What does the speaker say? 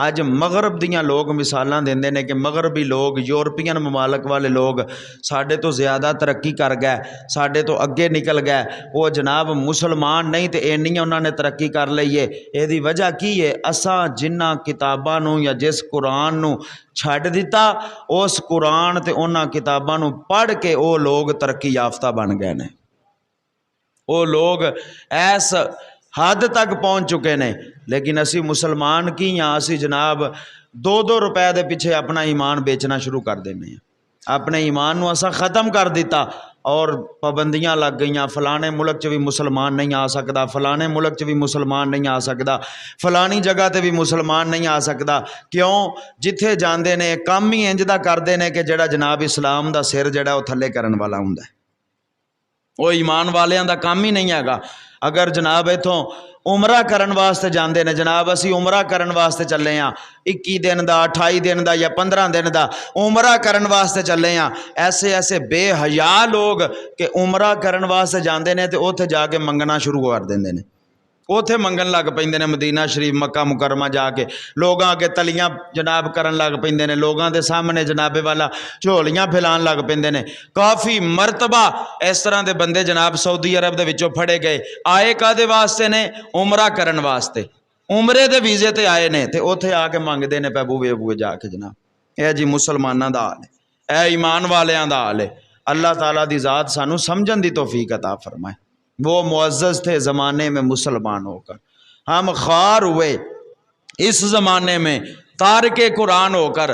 अज मगरब दियाँ लोग मिसालां देंदे ने कि मगरबी लोग यूरोपीयन ममालक वाले लोग साडे तो ज़्यादा तरक्की कर गए, साडे तो अगे निकल गए, वो जनाब मुसलमान नहीं तो इन्नी उन्होंने तरक्की कर ली है। यदी वजह की है, असां जिन्हां किताबां नूं या जिस कुरान नूं छड्ड दिता, उस कुरान ते उन्हां किताबां नूं पढ़ के वो लोग तरक्की याफ्ता बन गए ने। वो लोग ऐस हद तक पहुँच चुके ने। लेकिन असी मुसलमान की हाँ, असी जनाब 2-2 रुपए के पिछे अपना ईमान बेचना शुरू कर देने, अपने ईमान नूं असा ख़त्म कर दिता और पाबंदियां लग गई। फलाने मुल्क च भी मुसलमान नहीं आ सकता, फलाने मुल्क च भी मुसलमान नहीं आ सकता, फलानी जगह ते भी मुसलमान नहीं आ सकता। क्यों? जिथे जाते ने काम ही इंज दा करते हैं कि जिहड़ा जनाब इस्लाम का सिर जिहड़ा वो थले करन वाला हुंदा है। वो ईमान वालियां दा काम ही नहीं हैगा। अगर जनाब इथों उमरा करन वास्ते जाते हैं, जनाब असी उमरा करन वास्ते चले हाँ 21 दिन का 28 दिन का या 15 दिन का उमरा करन वास्ते चले हाँ, ऐसे ऐसे बेहया लोग कि उमरा करन वास्ते जाते हैं तो उत्थे जाके मंगना शुरू कर देंगे ने, उत्थे मंगन लग पेंदे ने। मदीना शरीफ मक्का मुकरमा जाके लोगों अगे तलियां जनाब करन लग पेंदे ने, लोगों के सामने जनाबे वाला झोलियां फैलान लग पेंदे ने। काफ़ी मरतबा इस तरह के बंदे जनाब सऊदी अरब दे विचों फड़े गए। आए कादे वास्ते ने? उमरा करन वास्ते, उमरे दे वीजे ते आए ने, तो उत्थे आके मंगते हैं पै बूए बूए जाके। जनाब यह जी मुसलमानों का हाल है, यह ईमान वालियां दा हाल है। अल्लाह ताला दी ज़ात सानू समझन दी तौफीक अता फरमाए। वो मुअज़्ज़ज़ थे ज़माने में मुसलमान होकर, हम ख़ार हुए इस ज़माने में तारिके कुरान होकर।